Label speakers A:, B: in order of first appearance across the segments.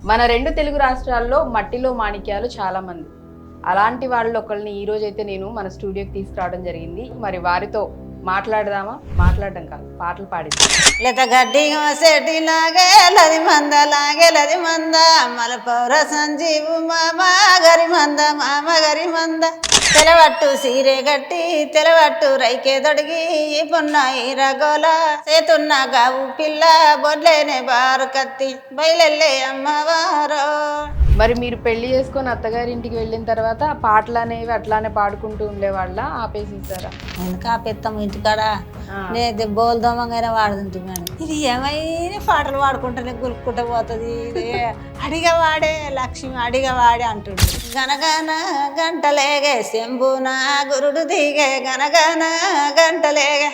A: మన రెండు తెలుగు రాష్ట్రాల్లో మట్టిలో మాణిక్యాలు చాలా మంది. అలాంటి వాళ్ళు ఒకళ్ళని ఈ రోజైతే నేను మన స్టూడియోకి తీసుకురావడం జరిగింది. మరి వారితో మాట్లాడదామా? మాట్లాడడం కాదు, పాటలు పాడిద్దాం.
B: లత గడ్డి సెటి లాగే లది మంద లాగే లది మంద మలపౌర సంజీవు మామ గరి మంద తెలవట్టు సీరే గట్టి తెలవట్టు రైకే దొడిగి పున్నాయి రగోల సేతున్న గావు పిల్ల బొడ్లేనే బారు కత్తి బయలెల్లే అమ్మవారో.
A: మరి మీరు పెళ్లి చేసుకొని అత్తగారి ఇంటికి వెళ్ళిన తర్వాత ఆ పాటలు అనేవి అట్లానే పాడుకుంటూ ఉండేవాళ్ళ, ఆపేసేసారా?
B: ఎందుకు ఆపెత్తాము ఇంటికాడ నేను బోల్ దోమంగానే వాడుతుంటే మేడం ఇది ఏమైనా పాటలు పాడుకుంటేనే గురుక్కుంటూ పోతుంది. ఇది అడిగా వాడే లక్ష్మి అడిగా వాడే అంటుండే. గనగన గంటలేగే శంభున గురుడు దిగే గనగన గంటలేగే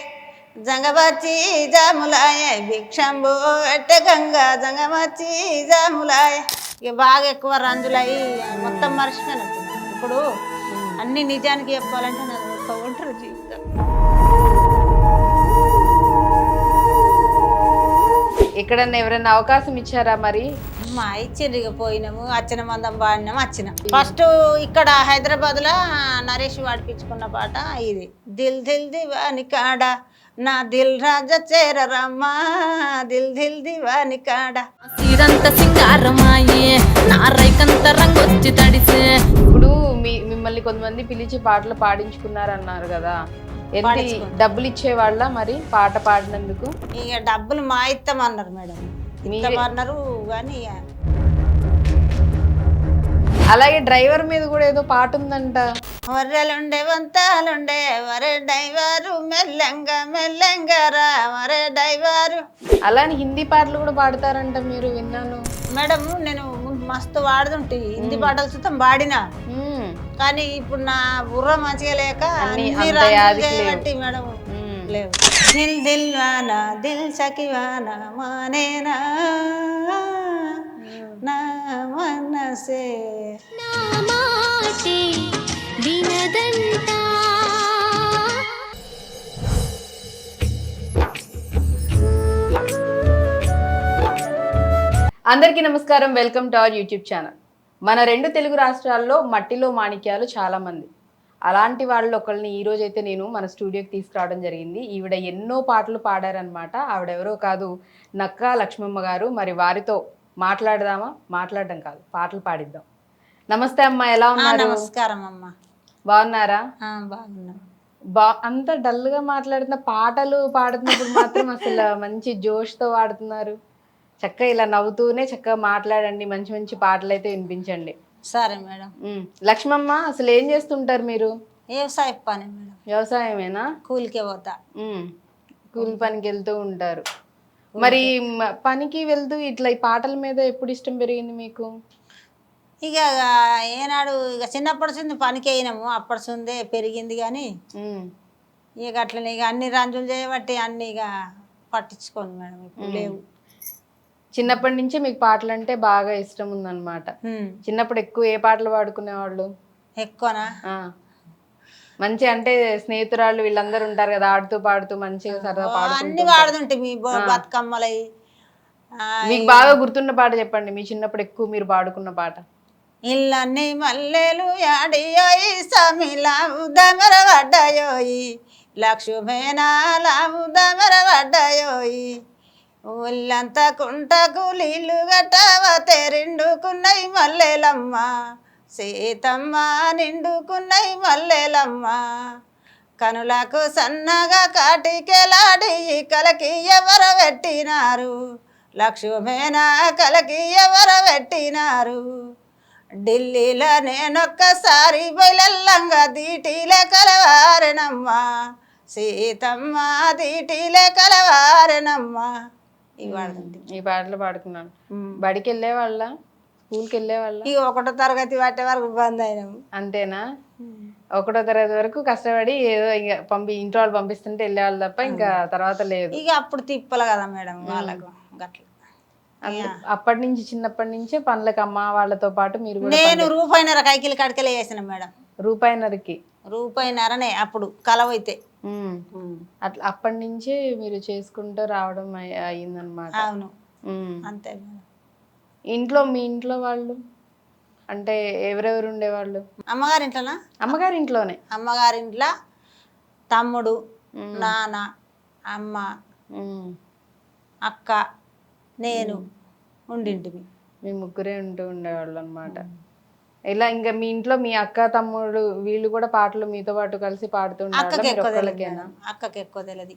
B: జంగమచ్చి జాములాయే భిక్షంబు ఎట్టె గంగ జంగమచ్చి జాములాయే. ఇక బాగా ఎక్కువ రంజులయ్యి మొత్తం మర్చిపోయినట్టు. ఇప్పుడు అన్ని నిజానికి చెప్పాలంటే నాకు ఒక ఒంటరి జీవితం.
A: ఎక్కడన్నా ఎవరైనా అవకాశం ఇచ్చారా మరి?
B: మా ఇచ్చిండ్రు, ఇక పోయినాము అచ్చిన మందం పాడినాము వచ్చిన. ఫస్ట్ ఇక్కడ హైదరాబాద్ లో నరేష్ పాడిపించుకున్న పాట ఇది. దిల్ దిల్ దివాని కాడ నా దిల్ రాజా చేరమ్మా దిల్ దిల్ దివాని కాడ.
C: ఇదంతా సింగారమాయే నా రైకంత రంగొచ్చి తడిసే.
A: ఇప్పుడు మిమ్మల్ని కొంతమంది పిలిచి పాటలు పాడించుకున్నారన్నారు కదా, ఎంత డబ్బులు ఇచ్చేవాళ్ళ మరి పాట పాడినందుకు?
B: ఇక డబ్బులు మా ఇస్తామన్నారు మేడం, ఇస్తామన్నారు కానీ.
A: అలాగే డ్రైవర్ మీద కూడా ఏదో పాట ఉందంట.
B: వర్రెలుండే వంతాలుండే వరే డ్రైవరు మెల్లంగా మెల్లంగా రా వరే డ్రైవరు.
A: అలానే హిందీ పాటలు కూడా పాడతారంట, మీరు విన్నాను
B: మేడం. నేను మస్తు వాడుతుంటే హిందీ పాటలు చూస్తాం పాడినా, కానీ ఇప్పుడు నా బుర్ర మంచిగా లేక అన్ని చేయబట్టి మేడం లేవు. దిల్ దిల్ వానా దిల్ సఖివానా మానేనా నా మనసే
C: నా మాటే వినదంతా.
A: అందరికీ నమస్కారం, welcome to our YouTube channel. మన రెండు తెలుగు రాష్ట్రాల్లో మట్టిలో మాణిక్యాలు చాలా మంది. అలాంటి వాళ్ళు ఒకళ్ళని ఈ రోజైతే నేను మన స్టూడియోకి తీసుకురావడం జరిగింది. ఈవిడ ఎన్నో పాటలు పాడారనమాట. ఆవిడెవరో కాదు, నక్కా లక్ష్మమ్మ గారు. మరి వారితో మాట్లాడదామా? మాట్లాడడం కాదు, పాటలు పాడిద్దాం. నమస్తే అమ్మ, ఎలా ఉన్నారు?
B: నమస్కారం అమ్మ.
A: బాగున్నారా?
B: బాగున్నా.
A: అంత డల్గా మాట్లాడుతున్న, పాటలు పాడుతున్నప్పుడు మాత్రం అసలు మంచి జోష్తో పాడుతున్నారు. చక్కగా ఇలా నవ్వుతూనే చక్కగా మాట్లాడండి, మంచి మంచి పాటలు అయితే వినిపించండి.
B: సరే మేడం.
A: లక్ష్మమ్మ, అసలు ఏం చేస్తుంటారు మీరు?
B: వ్యవసాయ పని మేడం.
A: వ్యవసాయమేనా?
B: కూలికే పోతా.
A: కూలి పనికి వెళ్తూ ఉంటారు. మరి పనికి వెళ్తూ ఇట్లా ఈ పాటల మీద ఎప్పుడు ఇష్టం పెరిగింది మీకు?
B: ఇక ఏనాడు ఇక చిన్నప్పటి నుంచి పనికి అయినాము, అప్పటి నుండే పెరిగింది. కానీ ఇక అట్లనే ఇక అన్ని రంజులు చేయబట్టి అన్ని ఇక పట్టించుకోండి మేడం, ఇప్పుడు లేవు.
A: చిన్నప్పటి నుంచి మీకు పాటలు అంటే బాగా ఇష్టం ఉందన్నమాట. చిన్నప్పుడు ఎక్కువ ఏ పాటలు పాడుకునేవాళ్ళు?
B: ఎక్కువనా?
A: మంచి అంటే స్నేహితురాళ్ళు వీళ్ళందరూ ఉంటారు కదా, ఆడుతూ పాడుతూ మంచిగా సరదా పాడుతూ
B: అన్ని పాడుతుంటే మీ బతుకమ్మలై.
A: మీకు బాగా గుర్తున్న పాట చెప్పండి, మీ చిన్నప్పుడు ఎక్కువ మీరు పాడుకున్న పాట.
B: ఇల్లన్నీ మల్లెలు యాడియోయి సమిలావు దమర పడ్డాయోయి లక్ష్మేనా లావు దమర పడ్డాయోయి ఒళ్ళంతా కుంటకు నీళ్ళు గట్టవతే రెండుకున్నయి మల్లెలమ్మ సీతమ్మ నిండుకున్నయి మల్లెలమ్మ కనులకు సన్నగా కాటికెలాడి కలకి ఎవరు పెట్టినారు లక్ష్మేనా కలకి ఎవరు పెట్టినారు ఢిల్లీలో నేనొక్కసారి బయలల్లంగా దీటిలే కలవారెనమ్మా సీతమ్మ దీటిలే కలవారెనమ్మా.
A: ఈ పాటలు పాడుకున్నాను. బడికి వెళ్ళే వాళ్ళ, స్కూల్కి వెళ్ళే వాళ్ళ?
B: ఇక 1వ తరగతి పట్టే వరకు బంద్ అయినాము.
A: అంతేనా? 1వ తరగతి వరకు కష్టపడి ఏదో ఇక ఇంట్లో వాళ్ళు పంపిస్తుంటే వెళ్ళేవాళ్ళు తప్ప ఇంకా తర్వాత లేదు.
B: ఇక అప్పుడు తిప్పలు కదా మేడం వాళ్ళకు గట్ల.
A: అప్పటి నుంచి చిన్నప్పటి నుంచే పనులకు అమ్మ వాళ్ళతో పాటు మీరు కూడా?
B: నేను రూపాయిన్నర కైకిలు కడకలే వేసిన మేడం.
A: రూపాయిన్నరకి?
B: రూపాయిన్నరనే అప్పుడు కలవైతే.
A: అట్లా అప్పటి నుంచే మీరు చేసుకుంటూ రావడం అయిందనమాట.
B: అవును, అంతే మేడం.
A: ఇంట్లో మీ ఇంట్లో వాళ్ళు అంటే ఎవరెవరు ఉండేవాళ్ళు?
B: అమ్మగారింట్లోనా?
A: అమ్మగారి ఇంట్లోనే.
B: అమ్మగారింట్లో తమ్ముడు, నాన్న, అమ్మ,
A: ఉమ్.
B: అక్క, నేను ఉండింటిమి.
A: మీ ముగ్గురే ఉంటూ ఉండేవాళ్ళు అనమాట. ఇలా ఇంకా మీ ఇంట్లో మీ అక్క తమ్ముడు వీళ్ళు కూడా పాటలు మీతో పాటు కలిసి పాడుతుండే
B: అక్కకి ఎక్కువ తెలియదు మేడం. అక్కకి ఎక్కువ తెలియదు.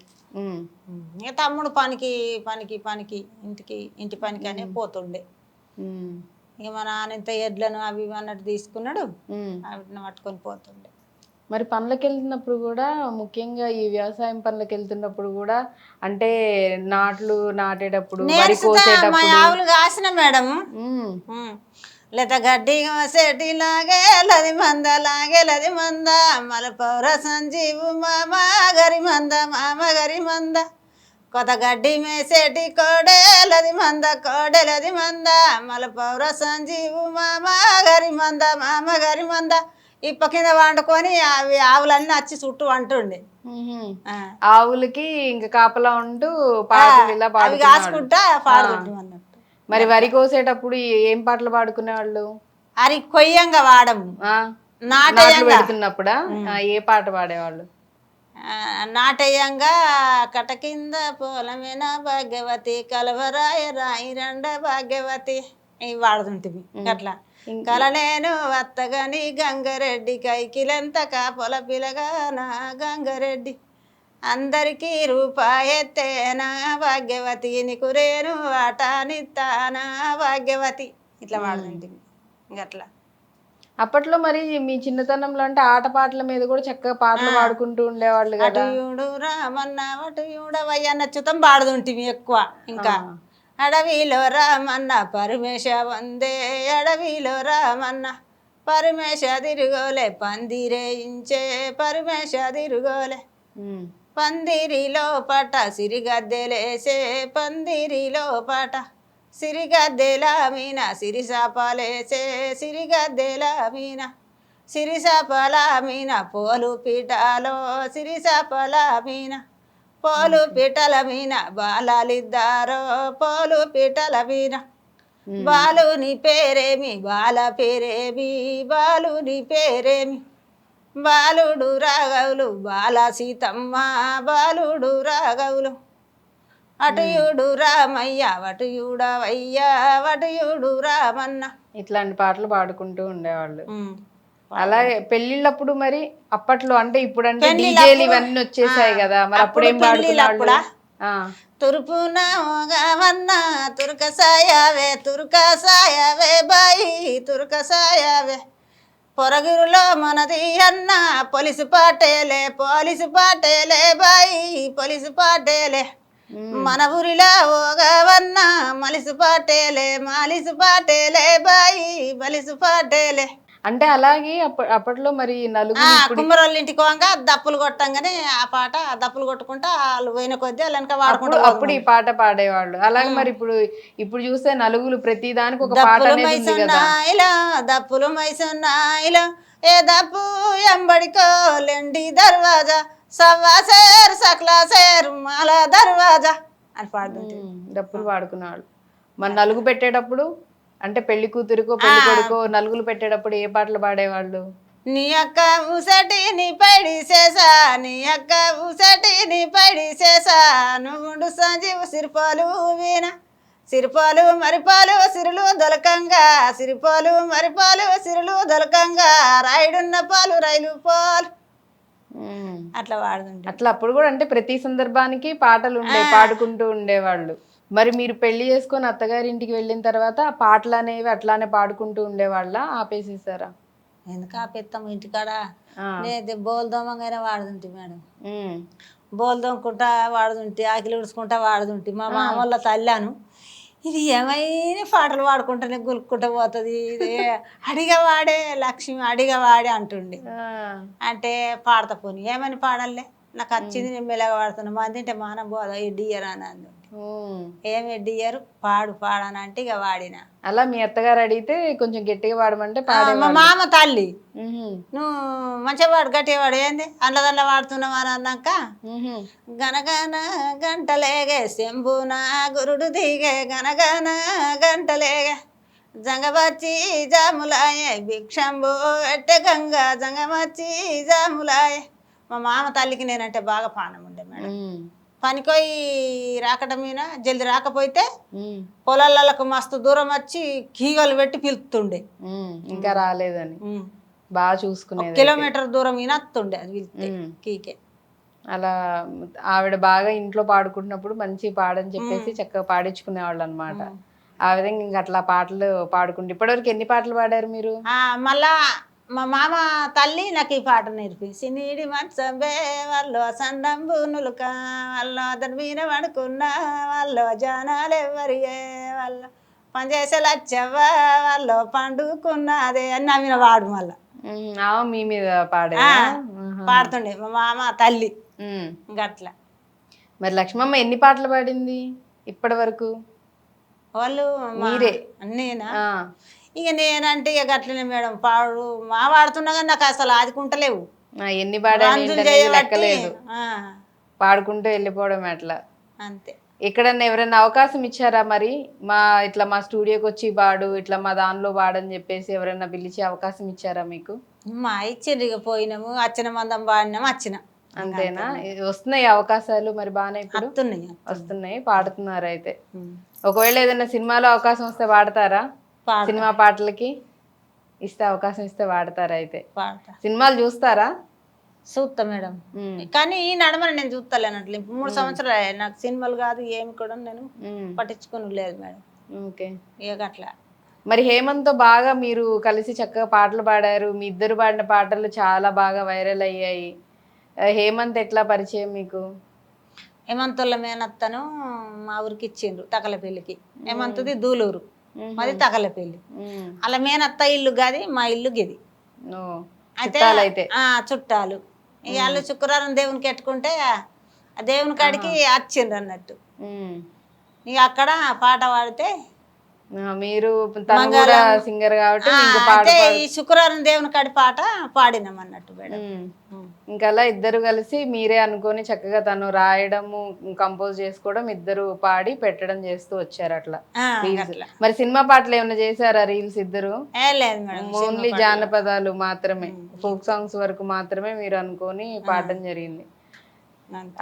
B: ఇక తమ్ముడు పనికి పనికి పనికి ఇంటి పనికి అనే పోతుండే. ఇక మా నాన్న ఇంత ఎడ్లను అవి ఇవి అన్నట్టు తీసుకున్నాడు, వాటిని పట్టుకొని పోతుండే.
A: మరి పనులకు వెళ్తున్నప్పుడు కూడా ముఖ్యంగా ఈ వ్యవసాయం పనులకు వెళ్తున్నప్పుడు కూడా అంటే నాట్లు నాటేటప్పుడు వరి
B: మా
A: కోసేటప్పుడు
B: ఆవులు కాసిన మేడం లేత గడ్డి కోసేటిలాగే లది మంద లాగే లది మంద మలపౌర సంజీవు మామ గరి మంద మామ గరి మంద కొత్త గడ్డి మేసేటి కోడేలది మంద కోడేలది మంద మలపౌర సంజీవు మామ గరి మంద మామ గరి మంద ఇప్ప కింద వండుకొని అవి ఆవులన్నీ వచ్చి చుట్టూ అంటుండే.
A: ఆవులకి ఇంకా కాపలా ఉంటూ పాటలు ఇలా
B: అవి కాసుకుంటా పాడుతుంటాం అన్నట్టు.
A: మరి వరి కోసేటప్పుడు ఏం పాటలు పాడుకునేవాళ్ళు?
B: అరి కొయ్యంగా వాడము,
A: నాట్లు పెడుతున్నప్పుడా ఏ పాట పాడేవాళ్ళు?
B: నాటయ్యంగా కట కింద పొలమేన భాగ్యవతి కలవరాయ రాయి రండ భాగ్యవతి ఇవి వాడుతుంటివి. అట్లా కలనేను వత్తగని గంగరెడ్డి కైకిలెంత కాపొల పిలగానా గంగరెడ్డి అందరికీ రూపాయెత్తేనా భాగ్యవతి నీకురేను వాటానిత్తానా భాగ్యవతి ఇట్లా వాడుతుంటివి. ఇంకట్లా
A: అప్పట్లో మరి మీ చిన్నతనంలో అంటే ఆట పాటల మీద కూడా చక్కగా పాటలు పాడుకుంటూ ఉండేవాళ్ళు కదా.
B: అటుయుడు రామన్న అటుయుడవయ్య నచ్చుతాం పాడుతుంటివి ఎక్కువ. ఇంకా అడవిలో రామన్న పరమేశ వందే అడవిలో రామన్న పరమేశ తిరుగోలే పందిరేయించే పరమేశ తిరుగోలే పందిరిలో పట సిరిగద్దెలేసే పందిరిలో పట సిరిగద్దెల మీన సిరిసాపాలేసే సిరిగద్దెల మీన సిరిసాపల మీన పోలు పీటలో సిరిసాపల మీన పోలు పీటల మీన బాలాలిద్దారో పోలు పీటల మీన బాలుని పేరేమి బాల పేరేమి బాలుని పేరేమి బాలుడు రాఘవులు బాల సీతమ్మ బాలుడు రాఘవులు అటుయుడు రామయ్య వటుయుడవయ్య వటుయుడు రామన్న
A: ఇట్లాంటి పాటలు పాడుకుంటూ ఉండేవాళ్ళు. అలాగే పెళ్లిళ్ళప్పుడు మరి అప్పట్లో అంటే ఇప్పుడు అంటే డీజేలు ఇవన్నీ వచ్చేసాయి కదా, మరి అప్పుడేం పాడుకునేవాళ్ళు?
B: తురుపున ఓగవన్న తుర్క సాయవే బాయి తుర్క సాయవే పొరగిరులో మనది అన్న పోలీసు పాటేలే బాయి పోలీసు పాటేలే మన ఊరిలో ఓగవన్న మలిసు పాటేలే బాయి మలిసు పాటేలే.
A: అంటే అలాగే అప్పట్లో మరి నలుగురు
B: కుమ్మరోళ్ళ ఇంటికి పోగా దప్పులు కొట్టంగానే ఆ పాట దప్పులు కొట్టుకుంటా వాళ్ళు పోయిన కొద్దీ వాళ్ళు వెనక వాడుకుంటూ
A: అప్పుడు ఈ పాట పాడేవాళ్ళు. అలాగే మరి ఇప్పుడు చూస్తే నలుగురు ప్రతి దానికి ఒక పాట
B: దప్పులు మైసున్నాయిలో ఏ దప్పు ఎంబడికో లెండి దర్వాజా సవ్వా సేర్ సక్లా సేర్ మాల దర్వాజా అని పాడుతుంటే
A: డప్పులు పాడుకునేవాళ్ళు. మరి నలుగు పెట్టేటప్పుడు అంటే పెళ్లి కూతురుకో పెళ్లి కొడుకో నలుగులు పెట్టేటప్పుడు ఏ పాటలు పాడేవాళ్ళు?
B: నీ అక్క ఊసటి నీ పైడి చేసా నీ అక్క ఊసటి నీ పైడి చేసా నువ్వుండు సంజీవు సిరిపాలు వీణ సిరిపాలు మరిపాలు సిరులు దొలకంగా సిరిపాలు మరిపాలు సిరులు దొలకంగా రాయుడున్న పాలు రైలు పాలు అట్లా వాడుతుంటే.
A: అట్లా అప్పుడు కూడా అంటే ప్రతి సందర్భానికి పాటలు పాడుకుంటూ ఉండేవాళ్ళు. మరి మీరు పెళ్లి చేసుకొని అత్తగారింటికి వెళ్ళిన తర్వాత ఆ పాటలు అనేవి అట్లానే పాడుకుంటూ ఉండేవాళ్ళ ఆపేసేసారా?
B: ఎందుకు ఆపేస్తాము, ఇంటికాడ నేను బోల్దోమంగానే వాడుతుంటే మేడం. బోల్దోముకుంటా వాడుతుంటే ఆకిలి ఉడుచుకుంటా వాడుతుంటే మా మామ వాళ్ళ తల్లాను ఇది ఏమైనా పాటలు పాడుకుంటానే గులుక్కుంటా పోతుంది అడిగా వాడే లక్ష్మి అడిగా వాడే అంటుండే. అంటే పాడతా పోనీ ఏమని పాడాలే నాకు వచ్చింది నేను మెల్లగా పాడుతున్నా మంది అంటే మానం పోదా ఎడ్డియర్ అని అంది. ఏం ఎడ్డియర్ పాడని అంటే ఇక వాడిన.
A: అలా మీ అత్తగారు అడిగితే కొంచెం గట్టిగా పాడమంటే
B: మా మామ తల్లి నువ్వు మంచిగా వాడు గట్టిగా వాడు ఏంది అందులో వాడుతున్నావు అని అన్నాక గనగన గంటలేగే శంభున గురుడు దిగే గనగన గంటలేగే జంగమచ్చి జాములాయే భిక్షంబు ఎట్టె గంగ జంగమచ్చి జాములాయే. మా మామ తల్లికి నేనంటే బాగా పానం ఉండే మేడం. పనికోయి రాకట మీద జల్ది రాకపోతే పొలాలకు మస్తు దూరం వచ్చి కీగలు పెట్టి పిలుతుండే.
A: ఇంకా రాలేదని బాగా చూసుకునేది.
B: కిలోమీటర్ దూరం వినత్తుండే అది పిలిస్తే కీకే.
A: అలా ఆవిడ బాగా ఇంట్లో పాడుకుంటున్నప్పుడు మంచి పాడని చెప్పేసి చక్కగా పాడించుకునేవాళ్ళు అనమాట. ఆ విధంగా ఇంకా అట్లా పాటలు పాడుకుంటే ఇప్పటివరకు ఎన్ని పాటలు పాడారు మీరు?
B: మళ్ళా మా మామ తల్లి నాకు ఈ పాట నేర్పించి నీడి మంచంబే వాళ్ళు సందంబు నులుక వాళ్ళు అతని మీద పడుకున్న వాళ్ళు జానాలు ఎవరియే వాళ్ళు పనిచేసే లచ్చవ్వ వాళ్ళు పండుకున్నదే అని నా మీద వాడు మళ్ళా.
A: మీ మీద పాడే
B: పాడుతుండే మా మామ తల్లి గట్లా.
A: మరి లక్ష్మమ్మ ఎన్ని పాటలు పాడింది ఇప్పటి వరకు?
B: వాళ్ళు
A: మీరే?
B: నేనా? ఇక నేనంటే ఇక గట్లనే మేడం పాడు మా పాడుతున్నా కానీ నాకు అసలు ఆదుకుంటలేవు.
A: ఎన్ని పాడాలి లెక్కలేదు, పాడుకుంటూ వెళ్ళిపోవడం అట్లా
B: అంతే.
A: ఎక్కడన్నా ఎవరైనా అవకాశం ఇచ్చారా మరి? ఇట్లా మా స్టూడియోకి వచ్చి పాడు, ఇట్లా మా దానిలో పాడని చెప్పేసి ఎవరైనా పిలిచి అవకాశం ఇచ్చారా మీకు?
B: మా ఇచ్చిండ్రు, ఇక పోయినాము వచ్చిన మందం పాడినాము వచ్చిన.
A: అంతేనా? వస్తున్నాయి అవకాశాలు మరి బాగానే ఇప్పుడు వస్తున్నాయి, పాడుతున్నారు అయితే. ఒకవేళ ఏదైనా సినిమాలో అవకాశం వస్తే పాడతారా? సినిమా పాటలకి ఇస్తే అవకాశం ఇస్తే పాడతారా అయితే? సినిమాలు చూస్తారా?
B: చూస్తా మేడం, కానీ ఈ నడమని నేను చూస్తలేనట్లు. 3 సంవత్సరాలు నాకు సినిమాలు కాదు ఏమి కూడా నేను పట్టించుకుని లేదు మేడం.
A: ఓకే,
B: ఇక అట్లా.
A: మరి హేమంత్తో బాగా మీరు కలిసి చక్కగా పాటలు పాడారు. మీ ఇద్దరు పాడిన పాటలు చాలా బాగా వైరల్ అయ్యాయి. హేమంత్ ఎట్లా పరిచయం మీకు?
B: హేమంతుల మేనత్తను మా ఊరికి ఇచ్చిండ్రు తకలపల్లికి. హేమంతుది దూలూరు, మాది తకలపల్లి. అలా మేనత్త ఇల్లు గది, మా ఇల్లు గది. అయితే చుట్టాలు ఇక వాళ్ళు శుక్రవారం దేవునికి ఎట్టుకుంటే ఆ దేవుని కాడికి వచ్చిండ్రు అన్నట్టు. ఇక అక్కడ పాట పాడితే
A: మీరు సింగర్ కాబట్టి
B: అంటే ఈ శుక్రవారం దేవుని కాడి పాట పాడినాం అన్నట్టు మేడం.
A: ఇంకా అలా ఇద్దరు కలిసి మీరే అనుకొని చక్కగా తను రాయడము కంపోజ్ చేసుకోవడం, ఇద్దరు పాడి పెట్టడం చేస్తూ వచ్చారు అట్లా. మరి సినిమా పాటలు ఏమైనా చేశారా రీల్స్ ఇద్దరు?
B: లేదు మేడం,
A: ఓన్లీ జానపదాలు మాత్రమే, ఫోక్ సాంగ్స్ వరకు మాత్రమే మీరు అనుకొని పాడడం జరిగింది.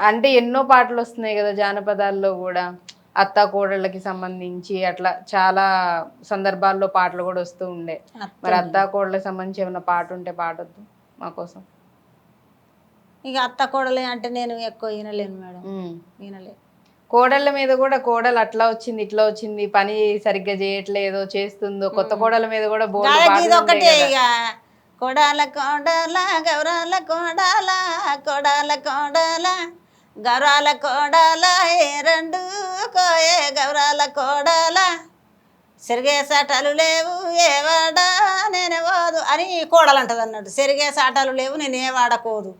A: అంటే ఎన్నో పాటలు వస్తున్నాయి కదా జానపదాల్లో కూడా, అత్త కోడళ్ళకి సంబంధించి అట్లా చాలా సందర్భాల్లో పాటలు కూడా వస్తూ ఉండే. మరి అత్త కోడళ్ళకి సంబంధించి ఏమైనా పాట ఉంటే పాడొద్దు మా కోసం.
B: ఇక అత్త కోడలే అంటే నేను ఎక్కువ వినలేను మేడం, వినలేదు.
A: కోడళ్ళ మీద కూడా కోడలు అట్లా వచ్చింది ఇట్లా వచ్చింది, పని సరిగ్గా చేయట్లేదో చేస్తుందో, కొత్త కోడల మీద కూడా
B: ఒకటే ఇక కోడాల కోడాల గౌరాల కోడాల కోడాల కోడాల గౌరాల కోడాల ఏ రెండు కోయే గౌరాల కోడాల సెరిగే సాటాలు లేవు ఏ వాడా నేనే వాదు అని కోడలు అంటది అన్నట్టు. సెరిగే సాటాలు లేవు నేను ఏ వాడకోదు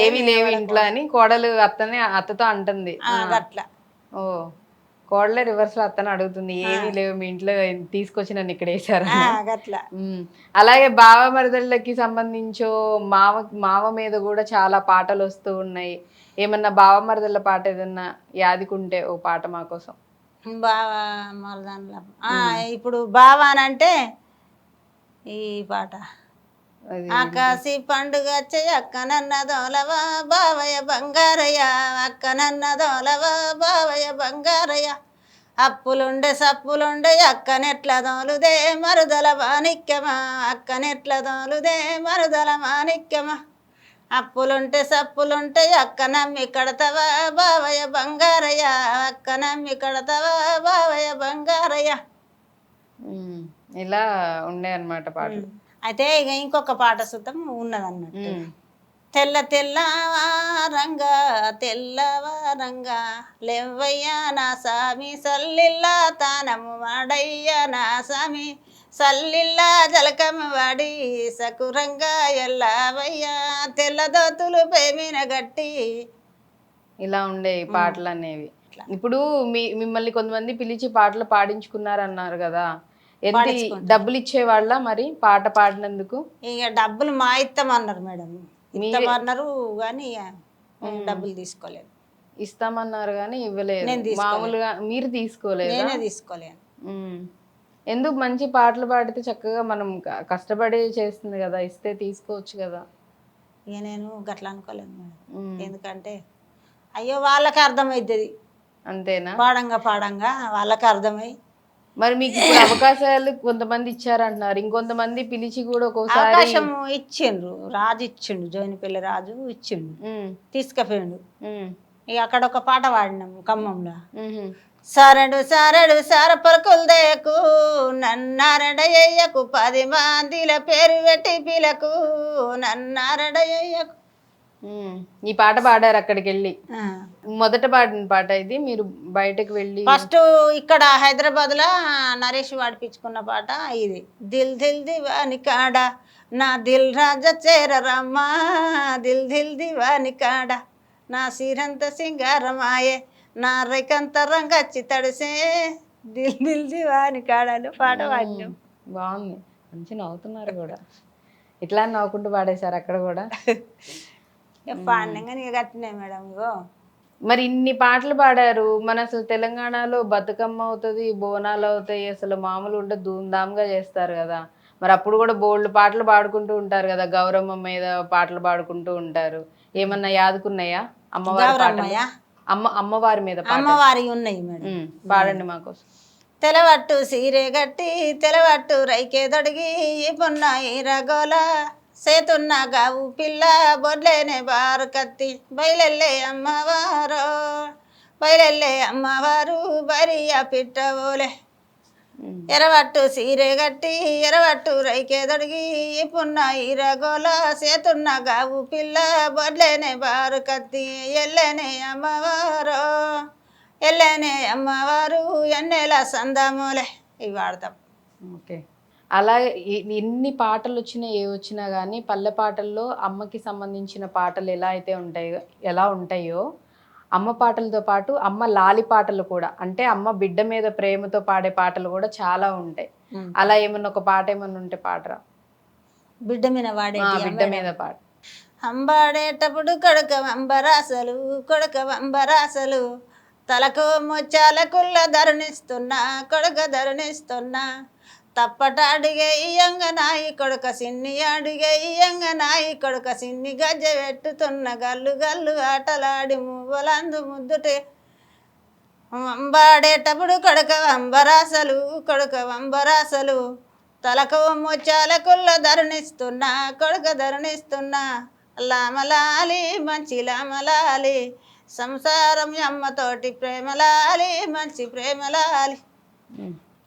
A: ఏమి లేవు ఇంట్లో అని కోడలు అత్తతో అంటుంది
B: అట్లా.
A: ఓ, కోడలే రివర్స్ లో అత్తను అడుగుతుంది ఏమీ లేవు మీ ఇంట్లో తీసుకొచ్చి నన్ను ఇక్కడ వేసారు
B: అట్లా.
A: అలాగే బావ మరదళ్ళకి సంబంధించో మావ మీద కూడా చాలా పాటలు వస్తూ ఉన్నాయి. ఏమన్నా బావ మరదళ్ళ పాట ఏదన్నా యాదికుంటే ఓ పాట మా కోసం.
B: బావా మరదళ్ళ ఇప్పుడు బావా అని అంటే ఈ పాట ఆకాశి పండుగ అక్కనన్న దోలవా బావయ్య బంగారయ్య అక్కనన్న దోలవా బావయ్య బంగారయ్య అప్పులుండే సప్పులుండే అక్కనెట్ల దోలుదే మరుదల మాణిక్యమా అక్కనెట్ల దోలుదే మరుదల మాణిక్యమా అప్పులుంటే సప్పులుంటే అక్క నమ్మి కడతావా బావయ్య బంగారయ్య అక్క నమ్మి కడతావా బావయ్య బంగారయ్య.
A: ఇలా ఉండే అన్నమాట పాటలు.
B: అయితే ఇక ఇంకొక పాట సుతం ఉన్నదన్నట్టు. తెల్ల తెల్లవారంగా తెల్లవారంగా లేవయ్యా నా సామి సల్లిల్లా తానము వాడయ్యా నా సామి సల్లిల్లా జలకమ్మ వాడి సకురంగా ఎల్లావయ్యా తెల్లదోతులు పేమిన గట్టి.
A: ఇలా ఉండే ఈ పాటలు అనేవి. ఇప్పుడు మిమ్మల్ని కొంతమంది పిలిచి పాటలు పాడించుకున్నారన్నారు కదా, డబ్బులు ఇచ్చేవాళ్ళ మరి పాట పాడినందుకు?
B: ఇక డబ్బులు మా ఇస్తామన్నారు మేడం, ఇస్తామన్నారు కానీ డబ్బులు తీసుకోలేదు.
A: ఇస్తామన్నారు కానీ ఇవ్వలేదు. మామూలుగా మీరు తీసుకోలేదు?
B: నేనే తీసుకోలేను.
A: ఎందుకు మంచి పాటలు పాడితే చక్కగా మనం కష్టపడి చేస్తుంది కదా, ఇస్తే తీసుకోవచ్చు కదా.
B: ఇక నేను గట్లా అనుకోలేను మేడం.
A: ఉమ్.
B: ఎందుకంటే అయ్యో వాళ్ళకి అర్థమవుతుంది,
A: అంతేనా?
B: పాడంగా వాళ్ళకి అర్థమై
A: మరి మీకు ఇప్పుడు అవకాశాలు కొంతమంది ఇచ్చారంటున్నారు, ఇంకొంతమంది పిలిచి కూడా ఒక్కోసారి
B: అవకాశం ఇచ్చిండ్రు. రాజు ఇచ్చిండు, జోనిపల్లి రాజు ఇచ్చిండు,
A: ఉమ్,
B: తీసుకుపోయిండు.
A: ఉమ్,
B: ఇక అక్కడ ఒక పాట పాడినాము ఖమ్మంలో.
A: ఉహు,
B: సారడు సారడు సార పలుకులు దేకు నన్నారడయ్యకు 10 మందిల పేరు పెట్టి పిలకు నన్నారడయ్యకు.
A: ఉమ్. ఈ పాట పాడారు అక్కడికి వెళ్ళి, మొదట పాడిన పాట ఇది, మీరు బయటకు వెళ్ళి
B: ఫస్ట్ ఇక్కడ హైదరాబాద్ లో నరేష్ పాడిపించుకున్న పాట ఇది. దిల్ దిల్ దివాని కాడ నా దిల్ రాజా చేరరమ్మా, దిల్ దిల్ దివాని కాడ నా సిరంత సింగారమాయే, నా రైకంత రంగచ్చి తడిసే, దిల్ దిల్ దివాని కాడలు పాట పాడినాం.
A: బాగుంది, మంచి నవ్వుతున్నారు కూడా. ఇట్లా నవ్వుకుంటూ పాడేశారు అక్కడ కూడా.
B: పాడినాం ఇక కట్టినాయి మేడం. ఇగో
A: మరి ఇన్ని పాటలు పాడారు, మన అసలు తెలంగాణలో బతుకమ్మ అవుతుంది, బోనాలు అవుతాయి, అసలు మామూలు ఉంటే ధూమ్ధామ్గా చేస్తారు కదా. మరి అప్పుడు కూడా బోల్డ్ పాటలు పాడుకుంటూ ఉంటారు కదా, గౌరమ్మ మీద పాటలు పాడుకుంటూ ఉంటారు. ఏమన్నా యాదుకున్నాయా అమ్మవారి పాటలు? అమ్మవారి మీద పాటలు?
B: అమ్మవారి ఉన్నాయి మేడం.
A: పాడండి మాకోసం.
B: తెలవట్టు సీరే గట్టి తెలవట్టు రైకే దొడిగి పొన్న ఈరగోల సేతున్న గావు పిల్ల బొడ్లేనే బారు కత్తి బయలెల్లే అమ్మవారు, బయలెల్లే అమ్మవారు బరియా పిట్టవోలే. ఎరవట్టు సీరే గట్టి ఎరవట్టు రైకే దొడిగి పున్న ఈరగోల సేతున్న గావు పిల్ల బొడ్లేనే బారు కత్తి ఎల్లనే అమ్మవారు, ఎల్లనే అమ్మవారు ఎన్నెల సందమూలే. ఇవి వాడతాం.
A: ఓకే. అలాగే ఎన్ని పాటలు వచ్చినా ఏ వచ్చినా కానీ పల్లె పాటల్లో అమ్మకి సంబంధించిన పాటలు ఎలా ఉంటాయో అమ్మ పాటలతో పాటు అమ్మ లాలి పాటలు కూడా, అంటే అమ్మ బిడ్డ మీద ప్రేమతో పాడే పాటలు కూడా చాలా ఉంటాయి. అలా ఏమన్నా ఒక పాట ఏమన్నా ఉంటే పాటరా.
B: బిడ్డ మీద వాడే
A: బిడ్డ మీద పాట.
B: అంబాడేటప్పుడు కొడక వంబరాసలు కొడక వంబరాసలు తలకు ముచ్చాల కుల్ల ధరణిస్తున్నా కొడక ధరణిస్తున్నా తప్పట అడిగే ఇయ్యంగ నాయి కొడుక సిన్ని అడిగే ఇయ్యంగ నాయి కొడుక సిన్ని గజ్జ పెట్టుతున్న గల్లు గల్లు ఆటలాడి మువ్వలందు ముద్దుటే వంబాడేటప్పుడు కొడుక వంబరాసలు కొడుక వంబరాసలు తలకు ముచ్చాల కుల్ల ధరణిస్తున్నా కొడుక ధరణిస్తున్నా లామలాలి మంచి లామలాలి సంసారం అమ్మతోటి ప్రేమలాలి మంచి ప్రేమలాలి.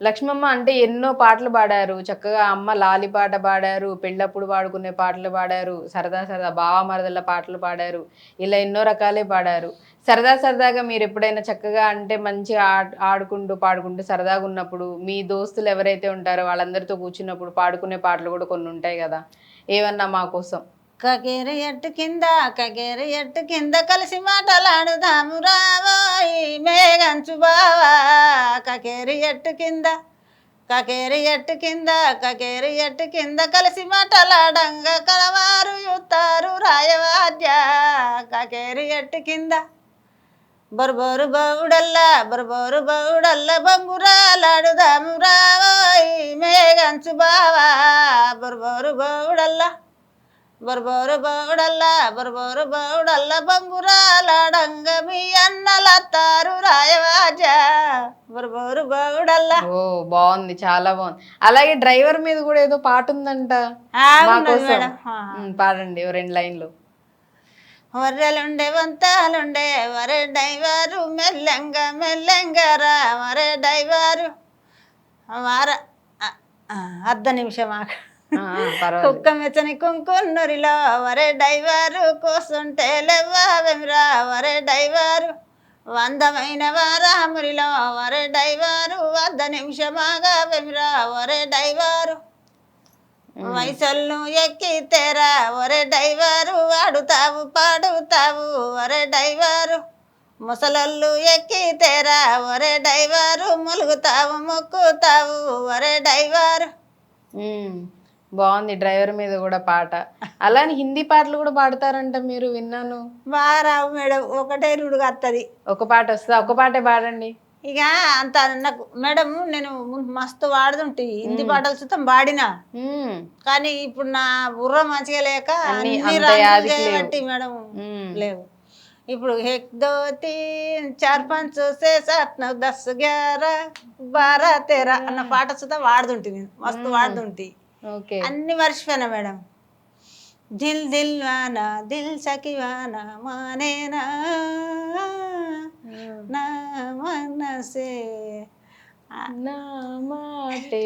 A: లక్ష్మమ్మ అంటే ఎన్నో పాటలు పాడారు చక్కగా. అమ్మ లాలి పాట పాడారు, పెళ్ళప్పుడు పాడుకునే పాటలు పాడారు, సరదా సరదా బావ మరదల పాటలు పాడారు, ఇలా ఎన్నో రకాలే పాడారు. సరదాగా మీరు ఎప్పుడైనా చక్కగా అంటే మంచిగా ఆడుకుంటూ పాడుకుంటూ సరదాగా ఉన్నప్పుడు మీ దోస్తులు ఎవరైతే ఉంటారో వాళ్ళందరితో కూర్చున్నప్పుడు పాడుకునే పాటలు కూడా కొన్ని ఉంటాయి కదా, ఏమన్నా మా కోసం?
B: కకేరు ఎట్టు కింద కలిసి మాటలాడుదాము రావోయి మేఘంచు బావా. కకేరు ఎట్టు కింద కలిసి మాటలాడంగా కలవారు యుత్తారు రాయవాద్య. కకేరు ఎట్టు కింద బొరబోరు బౌడల్లా బంగురాలాడుదాము రావోయి మేఘంచు బావా. బొరబోరు బౌడల్లా బంగురాలాడంగ మీ అన్నలత్తారు రాయవాజా. బొరబోరు బౌడల్లా.
A: ఓ బాగుంది, చాలా బాగుంది. అలాగే డ్రైవర్ మీద కూడా ఏదో పాట ఉందంట, పాడండి 2 లైన్లు.
B: వర్రెలుండే వంతాలుండే వరే డైవారు మెల్లంగా రా వరే డైవారు అర్ధ నిమిషం కుక్క మెచ్చని కుంకున్నూరిలో వరే డైవారు కూసుంటే లేవావెమిరా వరే డైవారు వందమైన వారామురిలో వరే డైవారు అర్ధ నిమిషమాగా వెమిరా వరే డైవారు వయసల్ను ఎక్కితేరా ఒరే డైవారు ఆడుతావు పాడుతావు ఒరే డైవారు ముసలళ్ళు ఎక్కితేరా ఒరే డైవారు ములుగుతావు మొక్కుతావు ఒరే డైవారు.
A: బాగుంది డ్రైవర్ మీద కూడా పాట. అలానే హిందీ పాటలు కూడా పాడతారంట మీరు, విన్నాను.
B: బాగా రావు మేడం, ఒకటే నుడుగు వస్తుంది.
A: ఒక పాట వస్తుందా? ఒక పాటే పాడండి.
B: ఇక అంత నాకు మేడం నేను మస్తు వాడుతుంటే హిందీ పాటలు చూస్తాం పాడినా,
A: ఉమ్,
B: కానీ ఇప్పుడు నా బుర్ర మంచిగా లేక
A: అన్ని
B: అన్ని
A: అంత
B: రంగులు
A: యాదికి లేవు.
B: చేయబట్టి మేడం
A: ఉమ్,
B: లేవు. ఇప్పుడు హెక్ దో తీన్ చార్ పంచ్ సే సాత్ నౌ 10 11 12 13 అన్న పాట చూద్దా వాడుతుంటే నేను మస్తు వాడుతుంటే
A: ఓకే.
B: అన్ని మర్చిపోయినా మేడం. దిల్ దిల్ వానా దిల్ సఖివానా మానేనా నా మనసే
A: నా మాటే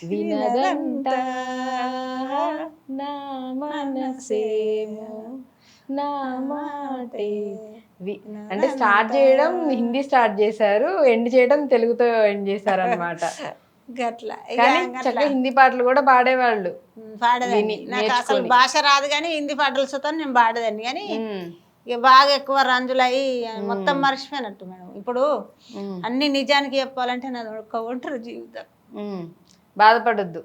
A: వినదంట నా మనసేమో నా మాటే అంటే స్టార్ట్ చేయడం హిందీ స్టార్ట్ చేశారు, ఎండ్ చేయడం తెలుగుతో ఎండ్ చేశారు అనమాట.
B: గట్లా
A: కానీ చక్కగా హిందీ పాటలు కూడా పాడేవాళ్ళు.
B: పాడేదాన్ని. నాకు అసలు భాష రాదు కానీ హిందీ పాటలు చూస్తాను నేను పాడేదాన్ని, కానీ
A: ఉమ్,
B: ఇక బాగా ఎక్కువ రంజులయ్యి మొత్తం మర్చిపోయినట్టు మేడం. ఇప్పుడు అన్ని నిజానికి చెప్పాలంటే నాది ఒక ఒంటరి జీవితం.
A: ఉమ్, బాధపడొద్దు.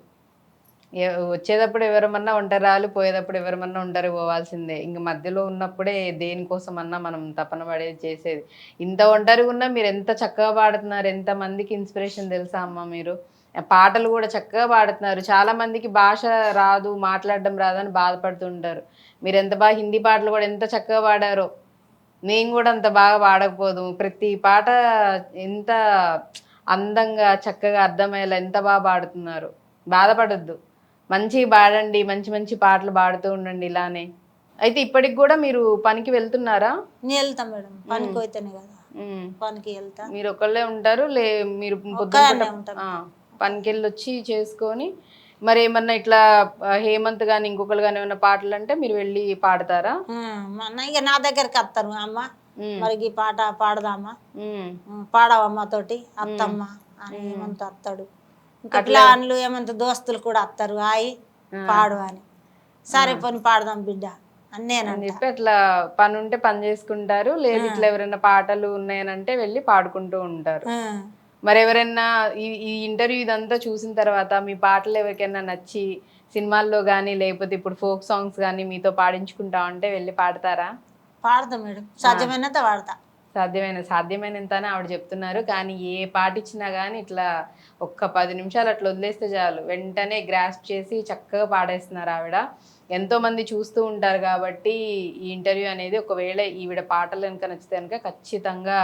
A: వచ్చేటప్పుడు ఎవరమన్నా ఉంటారాలు, పోయేటప్పుడు ఎవరమన్నా ఉంటారు పోవాల్సిందే. ఇంక మధ్యలో ఉన్నప్పుడే దేనికోసమన్నా మనం తపన పడేది చేసేది. ఇంత ఒంటరిగా ఉన్నా మీరు ఎంత చక్కగా పాడుతున్నారు, ఎంత మందికి ఇన్స్పిరేషన్ తెలుసా అమ్మ మీరు. పాటలు కూడా చక్కగా పాడుతున్నారు. చాలా మందికి భాష రాదు, మాట్లాడడం రాదు అని బాధపడుతుంటారు. మీరు ఎంత బాగా హిందీ పాటలు కూడా ఎంత చక్కగా పాడారో. నేను కూడా అంత బాగా పాడకపోదు, ప్రతి పాట ఎంత అందంగా చక్కగా అర్థమయ్యేలా ఎంత బాగా పాడుతున్నారు. బాధపడొద్దు, మంచిగా పాడండి, మంచి మంచి పాటలు పాడుతూ ఉండండి ఇలానే. అయితే ఇప్పటికి కూడా మీరు పనికి వెళ్తున్నారా?
B: నేను వెళ్తా మేడం, పనికి పోతేనే కదా. పనికి వెళ్తా.
A: మీరు ఒకళ్ళే ఉంటారు మీరు
B: ఒక్కదాన్నే ఉంటాను.
A: పనికి వెళ్ళి వచ్చి చేసుకొని మరి ఏమన్నా ఇట్లా హేమంత్ గాని ఇంకొకరు కానీ ఏమన్నా పాటలు అంటే మీరు వెళ్ళి పాడతారా?
B: ఇక నా దగ్గరికి వస్తారు, అమ్మ మరి ఈ పాట పాడదామా,
A: ఉమ్,
B: పాడవమ్మ తోటి అత్తమ్మ అని ఏమంత వస్తాడు. ఇంకా ప్లాన్లు ఏమంత దోస్తులు కూడా వస్తారు, హాయి పాడు అని. సరే పని పాడదాం బిడ్డ అని
A: అని చెప్పి అట్లా పని ఉంటే పని చేసుకుంటారు, లేదు ఇట్లా ఎవరైనా పాటలు ఉన్నాయనంటే వెళ్ళి పాడుకుంటూ ఉంటారు. మరి ఎవరైనా ఈ ఇంటర్వ్యూ ఇదంతా చూసిన తర్వాత మీ పాటలు ఎవరికైనా నచ్చి సినిమాల్లో కానీ లేకపోతే ఇప్పుడు ఫోక్ సాంగ్స్ కానీ మీతో పాడించుకుంటా ఉంటే వెళ్ళి పాడతారా?
B: పాడతా మేడం, సాధ్యమైనంత పాడతా.
A: సాధ్యమైనంత అని ఆవిడ చెప్తున్నారు. కానీ ఏ పాట ఇచ్చినా కానీ ఇట్లా ఒక్క 10 నిమిషాలు అట్లా వదిలేస్తే చాలు వెంటనే గ్రాస్ప్ చేసి చక్కగా పాడేస్తున్నారు ఆవిడ. ఎంతో మంది చూస్తూ ఉంటారు కాబట్టి ఈ ఇంటర్వ్యూ అనేది, ఒకవేళ ఈవిడ పాటలు కనుక నచ్చితే కనుక ఖచ్చితంగా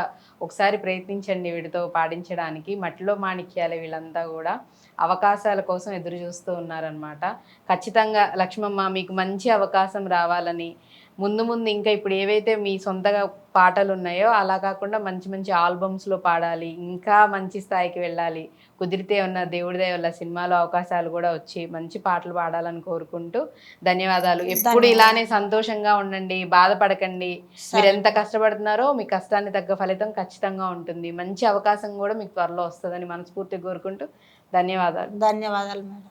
A: ఒకసారి ప్రయత్నించండి వీడితో పాడించడానికి. మట్టిలో మాణిక్యాలే వీళ్ళంతా కూడా అవకాశాల కోసం ఎదురు చూస్తూ ఉన్నారనమాట. ఖచ్చితంగా లక్ష్మమ్మ మీకు మంచి అవకాశం రావాలని, ముందు ముందు ఇంకా ఇప్పుడు ఏవైతే మీ సొంతగా పాటలు ఉన్నాయో అలా కాకుండా మంచి మంచి ఆల్బమ్స్లో పాడాలి, ఇంకా మంచి స్థాయికి వెళ్ళాలి. కుదిరితే ఉన్న దేవుడి దయ వల్ల సినిమాలో అవకాశాలు కూడా వచ్చి మంచి పాటలు పాడాలని కోరుకుంటూ ధన్యవాదాలు. ఎప్పుడు ఇలానే సంతోషంగా ఉండండి, బాధపడకండి. మీరు ఎంత కష్టపడుతున్నారో మీ కష్టాన్ని తగ్గ ఫలితం ఖచ్చితంగా ఉంటుంది. మంచి అవకాశం కూడా మీకు త్వరలో వస్తుందని మనస్ఫూర్తిగా కోరుకుంటూ ధన్యవాదాలు.
B: ధన్యవాదాలు మేడం.